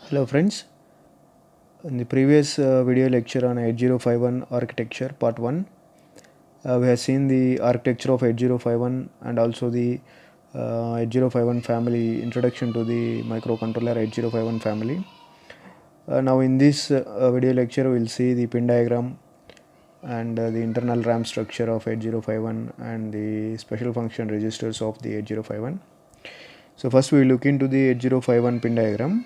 Hello friends, in the previous video lecture on 8051 architecture part 1, we have seen the architecture of 8051 and also the 8051 family, introduction to the microcontroller 8051 family. Now in this video lecture we will see the pin diagram and the internal RAM structure of 8051 and the special function registers of the 8051. So first we will look into the 8051 pin diagram.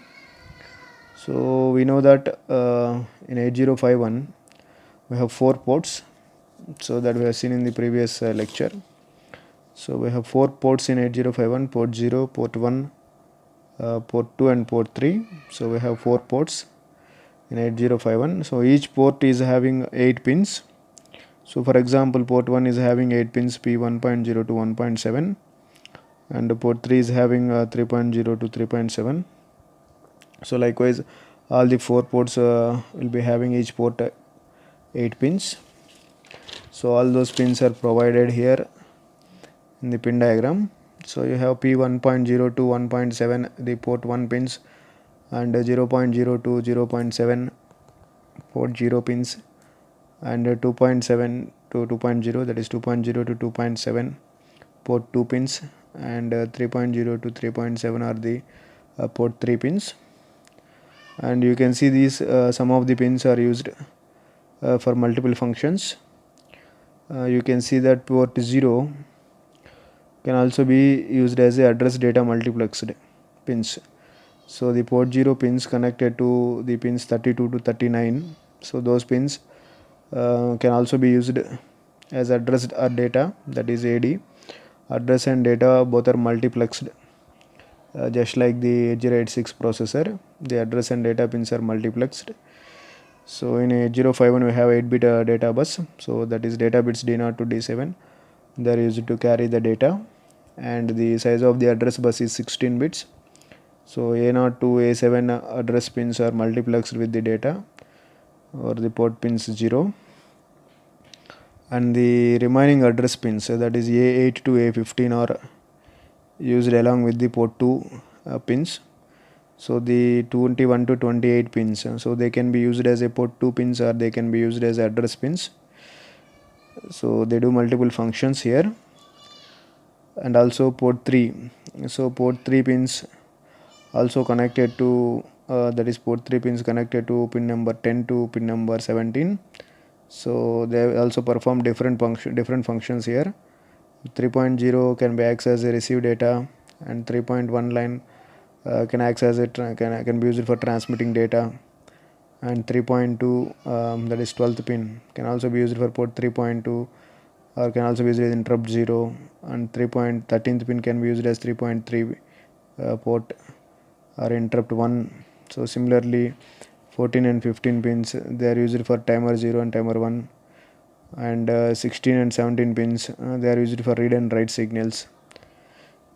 So we know that in 8051 we have 4 ports, so that we have seen in the previous lecture. So we have 4 ports in 8051: port 0, port 1, port 2 and port 3. So we have 4 ports in 8051. So each port is having 8 pins. So for example, port 1 is having 8 pins P1.0 to 1.7, and port 3 is having 3.0 to 3.7. So likewise all the 4 ports will be having each port 8 pins. So all those pins are provided here in the pin diagram. So you have P1.0 to 1.7 the port 1 pins, and 0.0 to 0.7 port 0 pins, and 2.7 to 2.0, that is 2.0 to 2.7 port 2 pins, and 3.0 to 3.7 are the port 3 pins. And you can see these some of the pins are used for multiple functions. You can see that port 0 can also be used as a address data multiplexed pins. So the port 0 pins connected to the pins 32 to 39, so those pins can also be used as address or data, that is AD. Address and data both are multiplexed. Just like the 8086 processor, the address and data pins are multiplexed. So in 8051 we have 8-bit data bus, so that is data bits D0 to D7. They are used to carry the data, and the size of the address bus is 16 bits. So A0 to A7 address pins are multiplexed with the data, or the port pins 0, and the remaining address pins, that is A8 to A15, are used along with the port 2 pins. So the 21 to 28 pins, so they can be used as a port 2 pins, or they can be used as address pins. So they do multiple functions here. And also port 3, so port 3 pins also connected to that is port 3 pins connected to pin number 10 to pin number 17. So they also perform different functions here. 3.0 can be accessed as a receive data, and 3.1 line can act as a can be used for transmitting data, and 3.2 that is 12th pin can also be used for port 3.2, or can also be used as interrupt 0, and 3.13th pin can be used as 3.3 port or interrupt 1. So similarly 14 and 15 pins, they are used for timer 0 and timer 1, and 16 and 17 pins, they are used for read and write signals.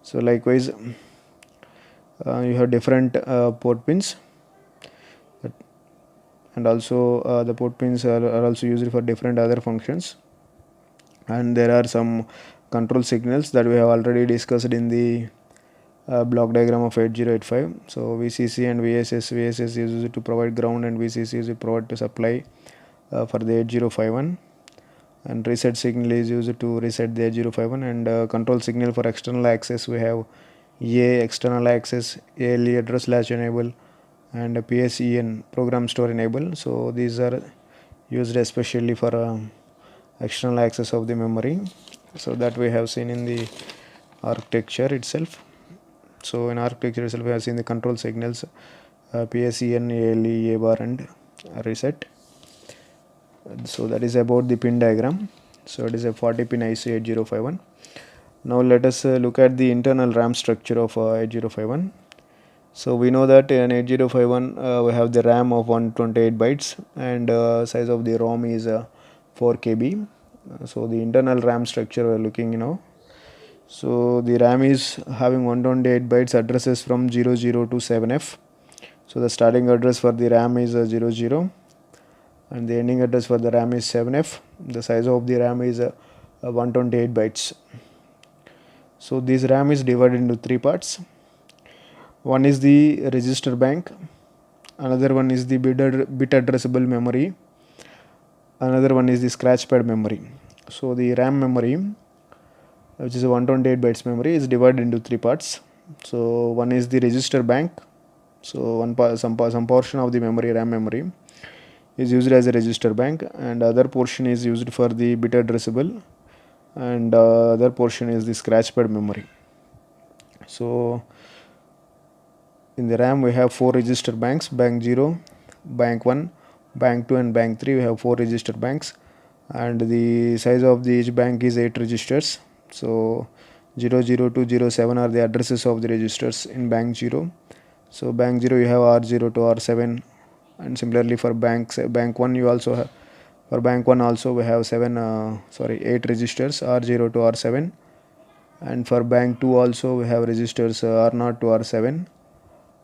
So likewise you have different port pins, and also the port pins are also used for different other functions. And there are some control signals that we have already discussed in the block diagram of 8085. So VCC and VSS is used to provide ground, and VCC is to provide to supply for the 8051, and reset signal is used to reset the 8051, and control signal for external access we have EA external access, ALE address latch enable, and PSEN program store enable. So these are used especially for external access of the memory. So that we have seen in the architecture itself. So in architecture itself we have seen the control signals PSEN, ALE, A bar, and reset. So that is about the pin diagram. So it is a 40 pin IC 8051. Now let us look at the internal RAM structure of 8051. So we know that in 8051 we have the RAM of 128 bytes, and size of the ROM is 4 KB. So the internal RAM structure we are looking now. So the RAM is having 128 bytes addresses from 00 to 7F. So the starting address for the RAM is 00, and the ending address for the RAM is 7F. The size of the RAM is 128 bytes. So this RAM is divided into 3 parts. One is the register bank, Another one is the bit addressable memory. Another one is the scratch pad memory. So the RAM memory, which is a 128 bytes memory, is divided into three parts. So one is the register bank. So some portion of the memory, RAM memory, is used as a register bank, and other portion is used for the bit addressable, and other portion is the scratch pad memory. So in the RAM we have four register banks: bank 0, bank 1, bank 2, and bank 3. We have four register banks, and the size of the each bank is 8 registers. So 0, 0 to 0, 7 are the addresses of the registers in bank 0. So bank 0 you have R0 to R7, and similarly for bank 1 you also have, for bank 1 also we have 8 registers R0 to R7, and for bank 2 also we have registers R0 to R7.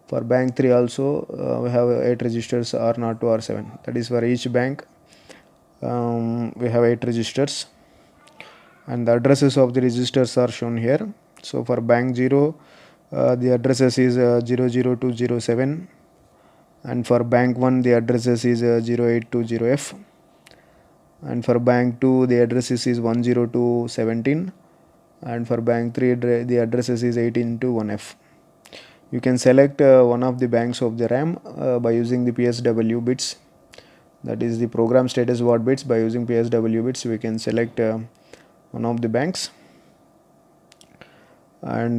For bank 3 also we have 8 registers R0 to R7. That is for each bank we have 8 registers, and the addresses of the registers are shown here. So for bank 0 the addresses is 00 to 07, and for bank 1 the addresses is 08 to 0F, and for bank 2 the addresses is 10 to 17, and for bank 3 the addresses is 18 to 1F. You can select one of the banks of the RAM by using the PSW bits, that is the program status word bits. By using PSW bits we can select one of the banks. And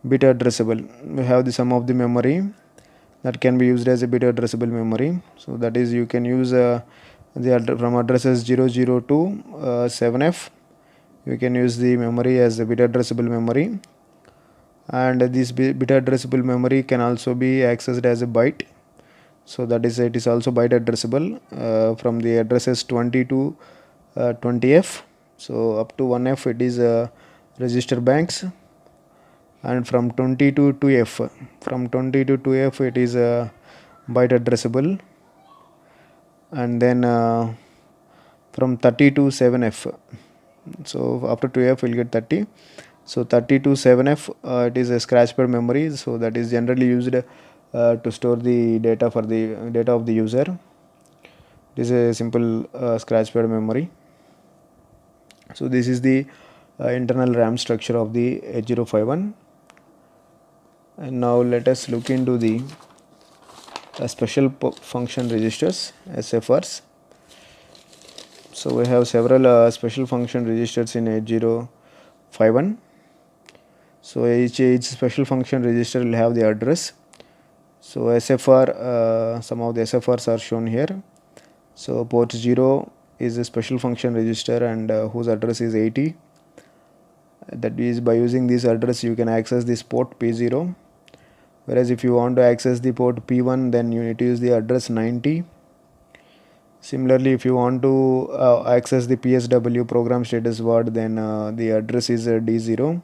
bit addressable, we have the sum of the memory that can be used as a bit addressable memory. So that is, you can use from addresses 00 to 7F, you can use the memory as a bit addressable memory, and this bit addressable memory can also be accessed as a byte. So that is, it is also byte addressable from the addresses 20 to 20F. So up to 1F it is register banks, and from 20 to 2F, from 20 to 2F it is byte addressable, and then from 30 to 7F, so after 2F we'll get 30. So 30 to 7F it is a scratch pad memory. So that is generally used to store the data for the data of the user. It is a simple scratch pad memory. So this is the internal RAM structure of the 8051. And now let us look into the special function registers, SFRs. So we have several special function registers in 8051. So each special function register will have the address. So SFR, some of the SFRs are shown here. So port 0 is a special function register, and whose address is 80. That is, by using this address you can access this port P0. Whereas if you want to access the port P1, then you need to use the address 90. Similarly, if you want to access the PSW, program status word, then the address is D0.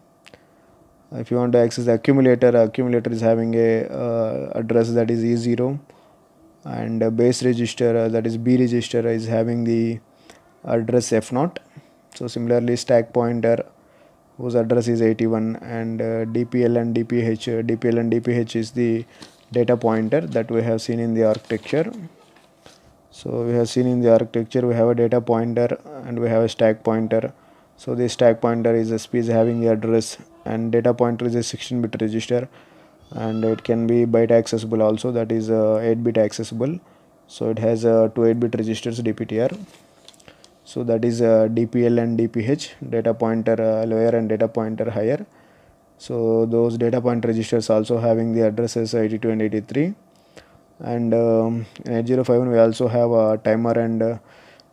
If you want to access the accumulator is having a address that is E0, and base register, that is B register, is having the address F0. So similarly, stack pointer, whose address is 81, and DPL and DPH is the data pointer that we have seen in the architecture. So we have seen in the architecture we have a data pointer and we have a stack pointer. So the stack pointer is having the address, and data pointer is a 16-bit register, and it can be byte accessible also, that is 8-bit accessible. So it has two 8-bit registers DPTR. So that is DPL and DPH, data pointer lower and data pointer higher. So those data pointer registers also having the addresses 82 and 83. And in 8051 we also have timer and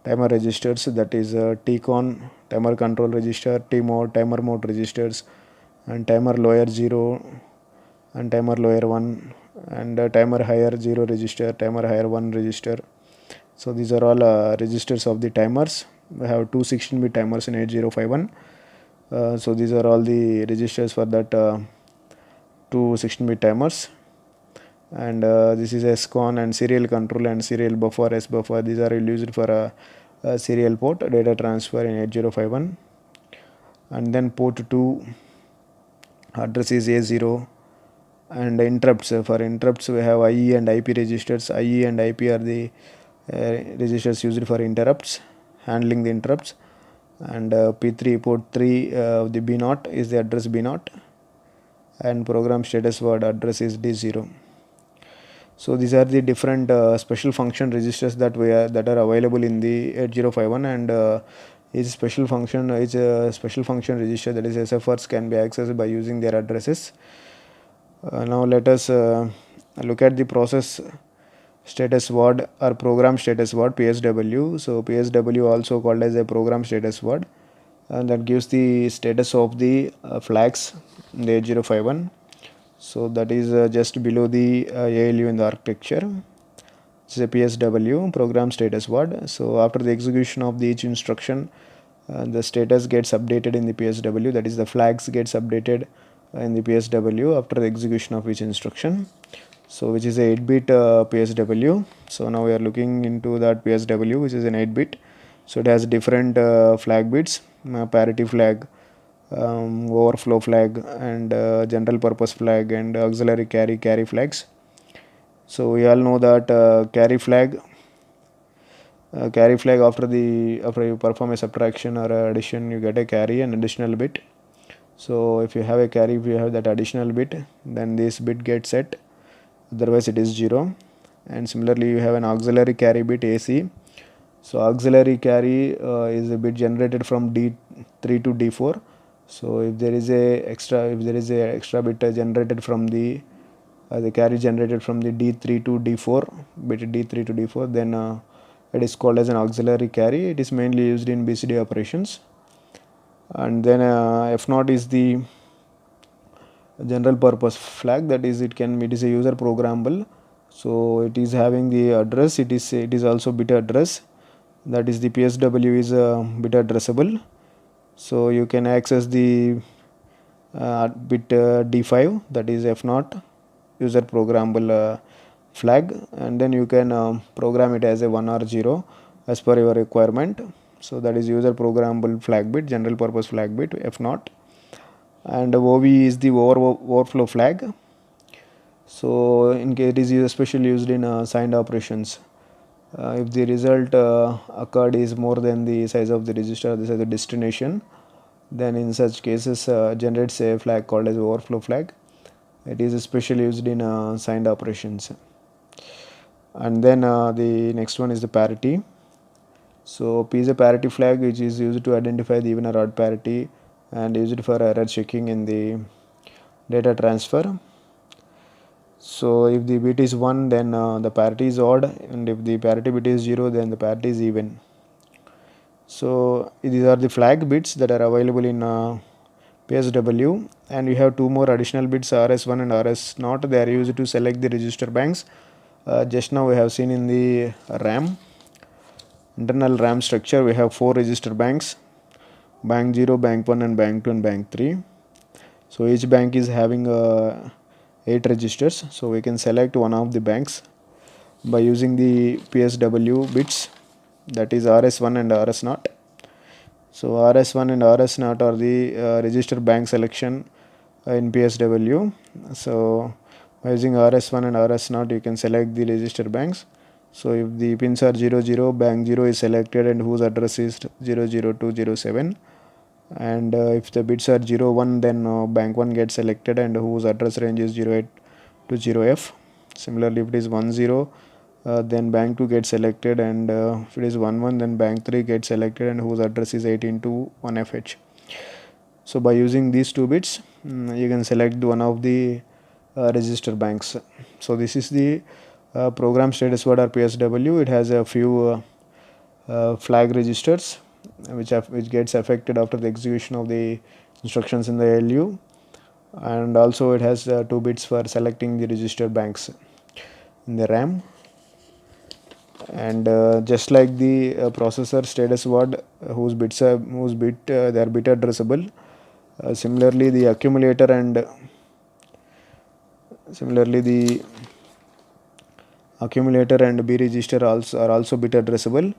timer registers, that is TCON, timer control register, TMOD, timer mode registers, and timer lower 0 and timer lower 1, and timer higher 0 register, timer higher 1 register. So these are all registers of the timers. We have two 16-bit timers in 8051. So these are all the registers for that two 16-bit timers. And this is SCON and serial control and serial buffer, S buffer. These are used for a serial port data transfer in 8051. And then port 2 address is A0, And interrupts, for interrupts we have IE and IP registers. IE and IP are the registers used for interrupts, handling the interrupts. And P3 port 3 of the B0 is the address B0, and program status word address is D0. So these are the different special function registers that are available in the 8051, and each special function register, that is SFRs, can be accessed by using their addresses. Now let us look at the process status word or program status word, PSW. So PSW, also called as a program status word, and that gives the status of the flags in the 8051. So that is just below the ALU in the architecture. It's a PSW, program status word. So after the execution of each instruction, the status gets updated in the PSW, that is the flags gets updated in the PSW after the execution of each instruction. So which is a 8-bit PSW. So now we are looking into that PSW, which is an 8-bit. So it has different flag bits, parity flag, overflow flag, and general purpose flag, and auxiliary carry flags. So we all know that carry flag after you perform a subtraction or addition, you get a carry, an additional bit. So if you have a carry, if you have that additional bit, then this bit gets set, otherwise it is 0. And similarly you have an auxiliary carry bit, AC. So auxiliary carry is a bit generated from D3 to D4. So if there is a extra bit generated from the carry generated from the D3 to D4, bit D3 to D4, then it is called as an auxiliary carry. It is mainly used in BCD operations. And then F0 is the general purpose flag, that is it is a user programmable. So it is having the address, it is also bit address, that is the PSW is bit addressable. So you can access the bit D5, that is F0, user programmable flag, and then you can program it as a 1 or 0 as per your requirement. So that is user programmable flag bit, general purpose flag bit, F0. And OV is the overflow flag. So in case it is especially used in signed operations, if the result occurred is more than the size of the register, this is the destination, then in such cases generates a flag called as overflow flag. It is especially used in signed operations. And then the next one is the parity. So P is a parity flag, which is used to identify the even or odd parity, and used for error checking in the data transfer. So if the bit is 1, then the parity is odd, and if the parity bit is 0, then the parity is even. So these are the flag bits that are available in PSW, and we have two more additional bits, RS1 and RS0. They are used to select the register banks. Just now we have seen in the RAM, internal RAM structure, we have 4 register banks: bank 0, bank 1, and bank 2, and bank 3. So each bank is having 8 registers. So we can select one of the banks by using the PSW bits, that is RS1 and RS0. So RS1 and RS0 are the register bank selection in PSW. So by using RS1 and RS0, you can select the register banks. So if the pins are 00, bank 0 is selected and whose address is 00207. And if the bits are 01, then bank 1 gets selected and whose address range is 08 to 0F. Similarly, if it is 10, then bank 2 gets selected, and if it is 11, then bank 3 gets selected and whose address is 18 to 1FH. So by using these 2 bits, you can select one of the register banks. So this is the program status word or PSW. It has a few flag registers which gets affected after the execution of the instructions in the ALU, and also it has 2 bits for selecting the register banks in the RAM. And just like the processor status word, whose bit they are bit addressable, similarly the accumulator and B register are also bit addressable.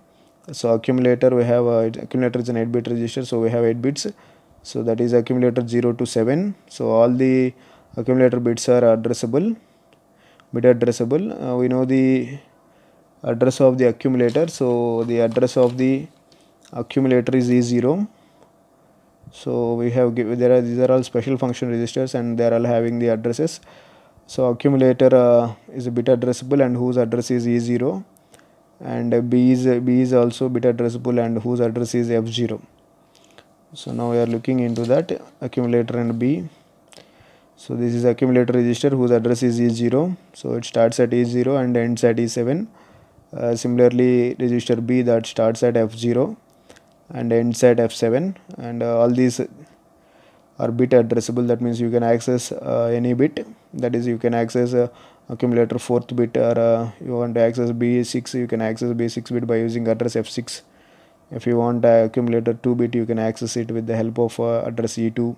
So accumulator, we have accumulator is an 8-bit register, so we have 8 bits. So that is accumulator 0 to 7. So all the accumulator bits are addressable, bit addressable. We know the address of the accumulator, so the address of the accumulator is E0. So we have these are all special function registers, and they are all having the addresses. So accumulator is a bit addressable and whose address is E0, and B is also bit addressable and whose address is F0. So now we are looking into that accumulator and B. So this is accumulator register whose address is E0. So it starts at E0 and ends at E7. Similarly, register B that starts at F0 and ends at F7, and all these are bit addressable. That means you can access any bit. That is, you can access accumulator 4th bit, or you want to access B6, you can access B6 bit by using address F6. If you want accumulator 2 bit, you can access it with the help of address E2.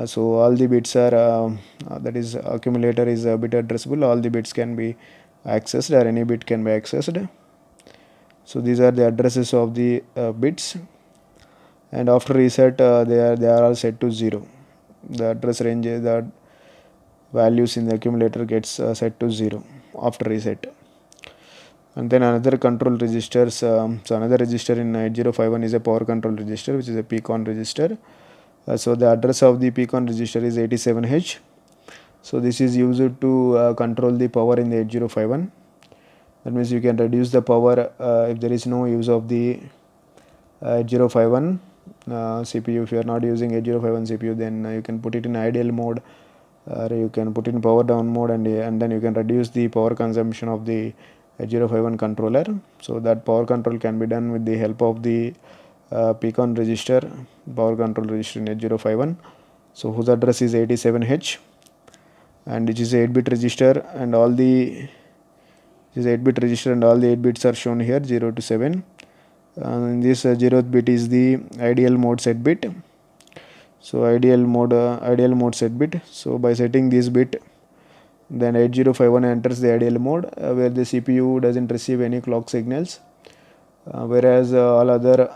So all the bits are that is, accumulator is a bit addressable. All the bits can be accessed, or any bit can be accessed. So these are the addresses of the bits, and after reset they are all set to 0. The address range, the values in the accumulator gets set to 0 after reset. And then another control registers, so another register in 8051 is a power control register, which is a PCON register. So the address of the PCON register is 87H. So this is used to control the power in the 8051. That means you can reduce the power if there is no use of the 8051 CPU. If you are not using 8051 CPU, then you can put it in ideal mode, or you can put it in power down mode, and then you can reduce the power consumption of the 8051 controller. So that power control can be done with the help of the PCON register, power control register in 8051. So whose address is 87H, and it is 8-bit register, and all the 8-bit register, and all the 8 bits are shown here, 0 to 7. In this 0th bit is the ideal mode set bit. So ideal mode set bit. So by setting this bit, then 8051 enters the ideal mode, where the CPU doesn't receive any clock signals, whereas all other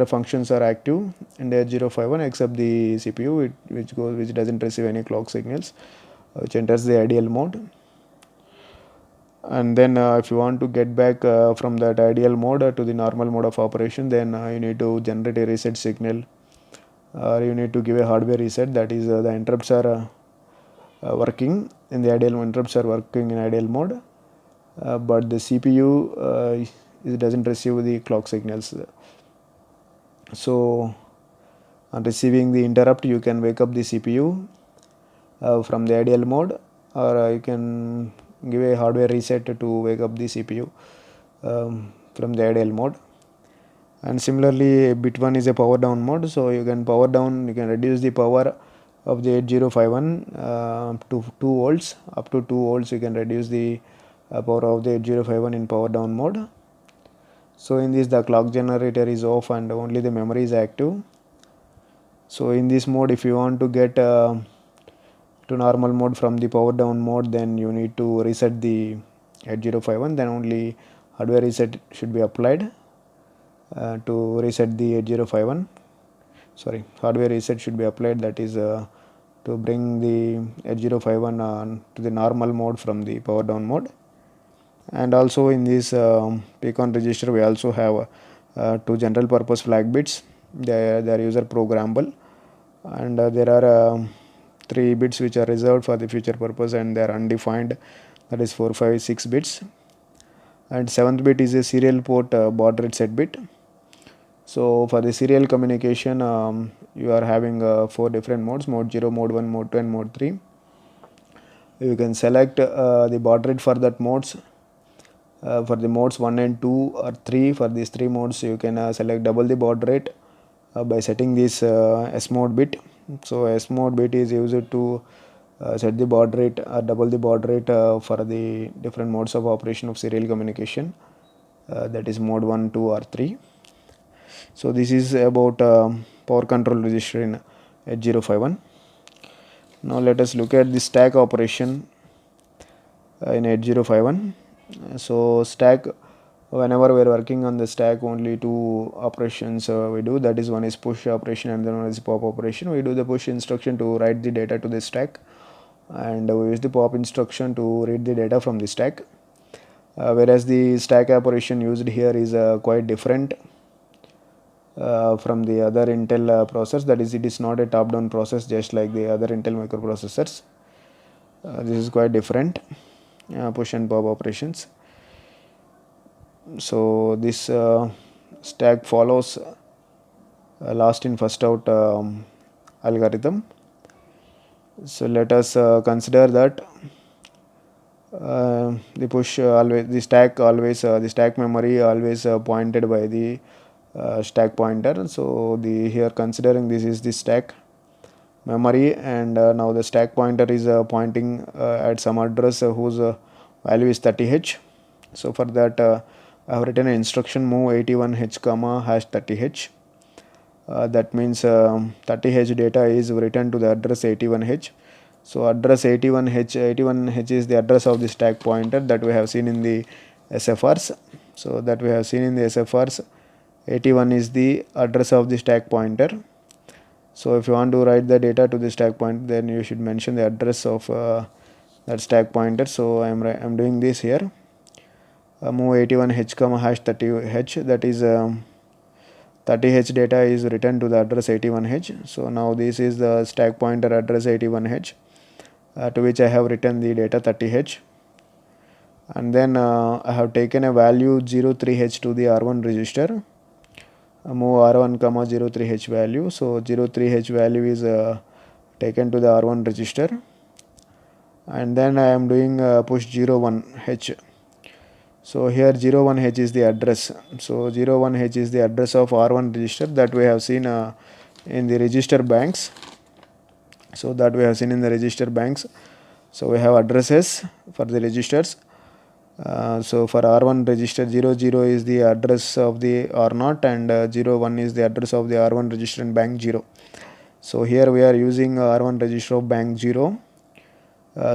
functions are active in 8051 except the CPU, which doesn't receive any clock signals, which enters the ideal mode. And then if you want to get back from that ideal mode to the normal mode of operation, then you need to generate a reset signal, or you need to give a hardware reset. That is, the interrupts are working in the ideal mode, but the CPU it doesn't receive the clock signals. So on receiving the interrupt, you can wake up the CPU from the ideal mode, or you can give a hardware reset to wake up the CPU from the ideal mode. And similarly, bit 1 is a power down mode, so you can reduce the power of the 8051 to 2 volts. Up to 2 volts you can reduce the power of the 8051 in power down mode. So in this, the clock generator is off and only the memory is active. So in this mode, if you want to get to normal mode from the power down mode, then you need to reset the 8051. Then only hardware reset should be applied to reset the 8051. Sorry, hardware reset should be applied, that is to bring the 8051 to the normal mode from the power down mode. And also in this PCON register, we also have 2 general purpose flag bits. They are user programmable, and there are 3 bits which are reserved for the future purpose, and they are undefined, that is 4, 5, 6 bits. And 7th bit is a serial port baud rate set bit. So for the serial communication, you are having 4 different modes: mode 0, mode 1, mode 2, and mode 3. You can select the baud rate for that modes. For the modes 1 and 2 or 3, for these 3 modes, you can select double the baud rate by setting this S mode bit. So S mode bit is used to set the baud rate or double the baud rate for the different modes of operation of serial communication, that is mode 1, 2 or 3. So this is about power control register in 8051. Now let us look at the stack operation in 8051. So stack whenever we're working on the stack, only two operations we do. That is, one is push operation and then one is pop operation. We do the push instruction to write the data to the stack, and we use the pop instruction to read the data from the stack. Whereas the stack operation used here is quite different from the other Intel processors. That is, it is not a top-down process just like the other Intel microprocessors. This is quite different, push and pop operations. So this stack follows last in first out algorithm. So let us consider that the push always, the stack always, the stack memory always pointed by the stack pointer. So the here considering this is the stack memory, and now the stack pointer is pointing at some address whose value is 30h. So for that I have written an instruction move 81h comma hash 30h. That means 30h data is written to the address 81h. So address 81h is the address of the stack pointer that we have seen in the SFRs. So that we have seen in the SFRs, 81 is the address of the stack pointer. So if you want to write the data to the stack pointer, then you should mention the address of that stack pointer. So I'm doing this here. Move 81h comma hash 30h, that is 30h data is written to the address 81h. So now this is the stack pointer address 81h, to which I have written the data 30h, and then I have taken a value 03h to the R1 register. Move R1 comma 03h value. So 03h value is taken to the R1 register, and then I am doing push 01h. So here 01h is the address. So 01h is the address of R1 register that we have seen in the register banks. So that we have seen in the register banks. So we have addresses for the registers. So for R1 register, 00 is the address of the R0, and 01 is the address of the R1 register in bank 0. So here we are using R1 register of bank 0.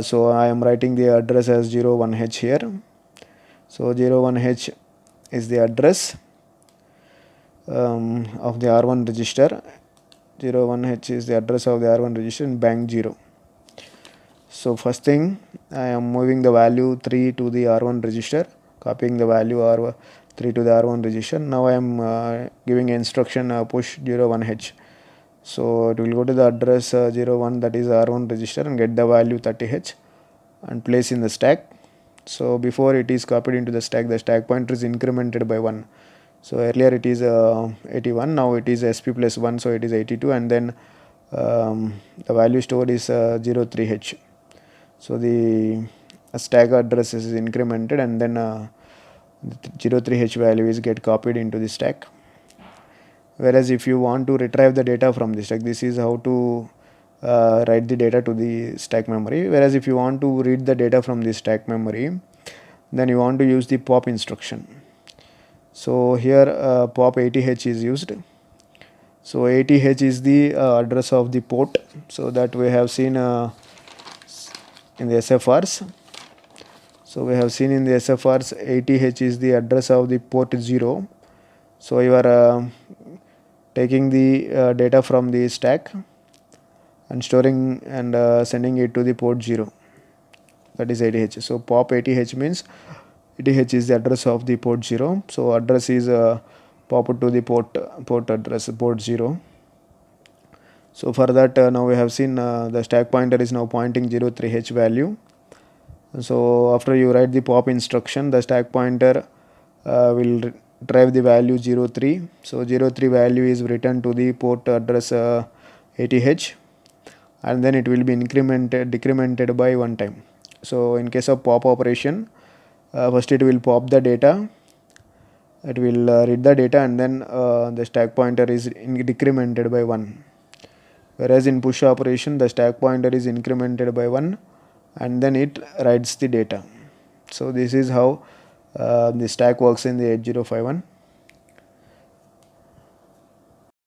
So I am writing the address as 01h here. So 01h is the address of the R1 register. 01h is the address of the R1 register in bank 0. So first thing, I am moving the value 3 to the R1 register, copying the value R3 to the R1 register. Now I am giving instruction push 01h. So it will go to the address 01, that is R1 register, and get the value 30h and place in the stack. So before it is copied into the stack pointer is incremented by 1. So earlier it is 81, now it is SP plus 1, so it is 82, and then the value stored is 03h. So the stack address is incremented, and then the 03h value is get copied into the stack. Whereas if you want to retrieve the data from the stack, this is how to write the data to the stack memory. Whereas if you want to read the data from the stack memory, then you want to use the pop instruction. So here pop 80h is used. So 80h is the address of the port. So that we have seen in the SFRs. So we have seen in the SFRs 80h is the address of the port 0. So you are taking the data from the stack and storing and sending it to the port 0, that is 80h. So pop 80h means 80h is the address of the port 0. So address is popped to the port address port 0. So for that now we have seen the stack pointer is now pointing 03h value. So after you write the pop instruction, the stack pointer will drive the value 03. So 03 value is written to the port address 80h, and then it will be decremented by 1 time. So in case of pop operation, first it will pop the data, it will read the data, and then the stack pointer is decremented by 1. Whereas in push operation, the stack pointer is incremented by 1, and then it writes the data. So this is how the stack works in the 8051.